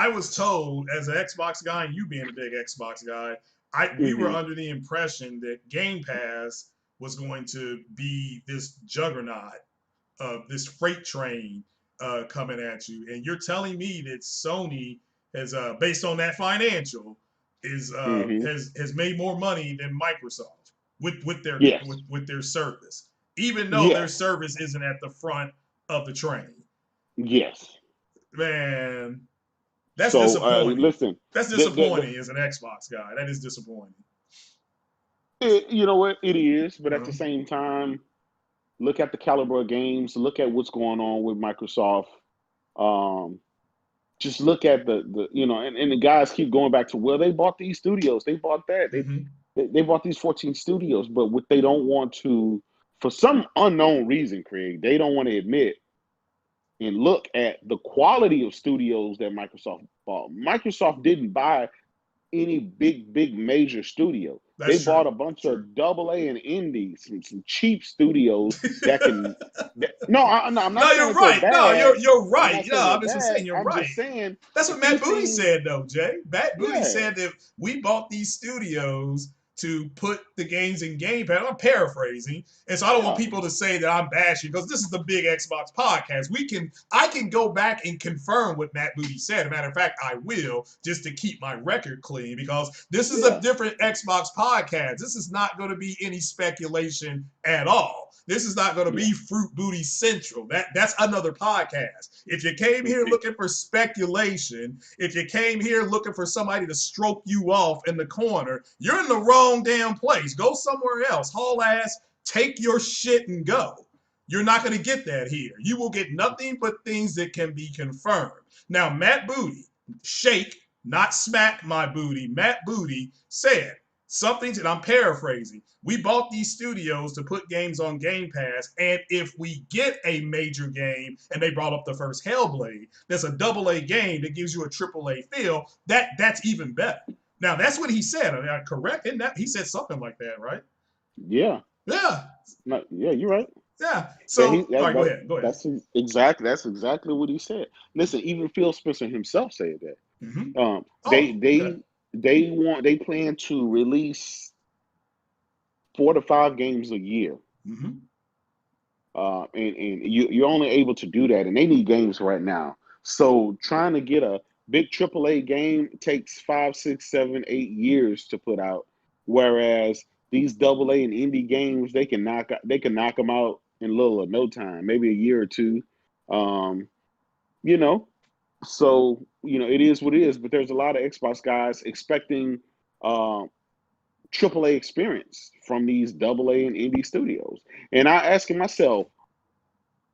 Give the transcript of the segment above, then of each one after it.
I was told as an Xbox guy, and you being a big Xbox guy, we were under the impression that Game Pass was going to be this juggernaut of this freight train coming at you, and you're telling me that Sony has, based on that financial, has made more money than Microsoft with their Yes. with their service, even though their Yes. service isn't at the front of the train. Yes. Man, that's So disappointing. listen, That's disappointing as an Xbox guy. That is disappointing. you know what it is, but at the same time, look at the caliber of games. Look at what's going on with Microsoft. Just look at the and the guys keep going back to, well, they bought these studios, they bought that, they bought these 14 studios, but what they don't want to, for some unknown reason, Craig, they don't want to admit and look at the quality of studios that Microsoft bought. Microsoft didn't buy any big major studio. They bought a bunch of AA and indies, some cheap studios that can. I'm not. No, you're right. No, you're right. I'm just saying you're right. Just saying that's what Matt Booty said, though, Jay. Matt Booty said that we bought these studios to put the games in Game Pass. I'm paraphrasing, and so I don't want people to say that I'm bashing, because this is the Big Xbox podcast. I can go back and confirm what Matt Booty said. As a matter of fact, I will, just to keep my record clean, because this is a different Xbox podcast. This is not going to be any speculation at all. This is not going to be Fruit Booty Central. That's another podcast. If you came here looking for speculation, if you came here looking for somebody to stroke you off in the corner, you're in the wrong damn place. Go somewhere else. Haul ass, take your shit and go. You're not going to get that here. You will get nothing but things that can be confirmed. Now, Matt Booty, shake, not smack my booty, Matt Booty said something, and I'm paraphrasing, we bought these studios to put games on Game Pass, and if we get a major game, and they brought up the first Hellblade, that's a AA game that gives you a AAA feel, that's even better. Now, that's what he said. Am I correct? Isn't that, he said something like that, right? Yeah. Yeah. No, yeah, you're right. Yeah. So, go ahead. That's exactly what he said. Listen, even Phil Spencer himself said that. They plan to release 4 to 5 games a year. And you're only able to do that, and they need games right now. So trying to get a big AAA game takes 5, 6, 7, 8 years to put out, whereas these AA and indie games, they can knock them out in little or no time, maybe a year or two. So it is what it is. But there's a lot of Xbox guys expecting AAA experience from these AA and indie studios, and I asking myself,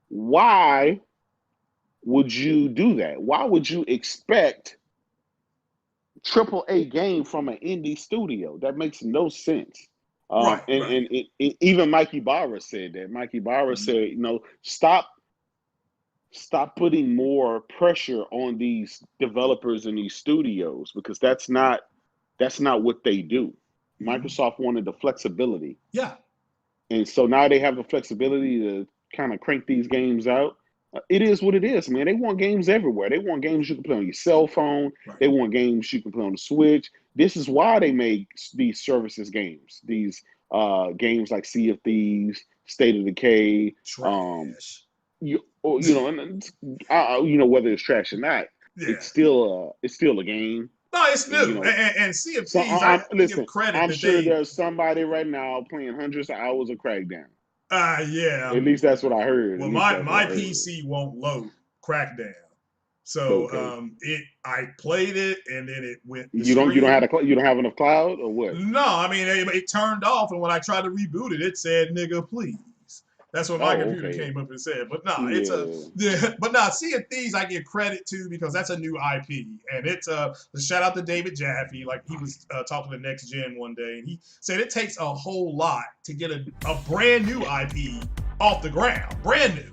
why would you do that? Why would you expect AAA game from an indie studio? That makes no sense. And even Mikey Barra said that. Mikey Barra said, stop putting more pressure on these developers and these studios, because that's not what they do. Microsoft wanted the flexibility. Yeah. And so now they have the flexibility to kind of crank these games out. It is what it is, man. They want games everywhere. They want games you can play on your cell phone. They want games you can play on the Switch. This is why they make these services games. These games like Sea of Thieves, State of Decay. Trash. Whether it's trash or not, it's still a game. No, it's new. And Sea of Thieves, give credit. I'm sure there's somebody right now playing hundreds of hours of Crackdown. Yeah. At least that's what I heard. Well, my PC won't load Crackdown, so I played it and then it went. You don't have enough cloud or what? No, I mean it turned off, and when I tried to reboot it, it said "nigga, please." That's what my computer came up and said. But no, Sea of Thieves I give credit to, because that's a new IP, and it's a shout out to David Jaffe. Like, he was talking to Next Gen one day, and he said it takes a whole lot to get a brand new IP off the ground, brand new.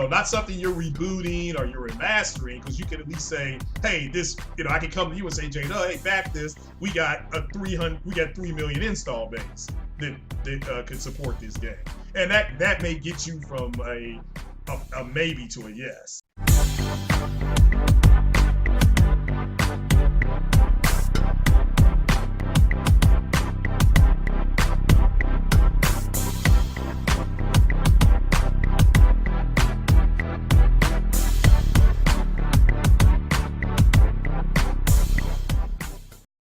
Not something you're rebooting or you're remastering, because you can at least say, hey, this, I can come to you and say, Jay, hey, back this, we got 3 million install base that could support this game. And that may get you from a maybe to a yes.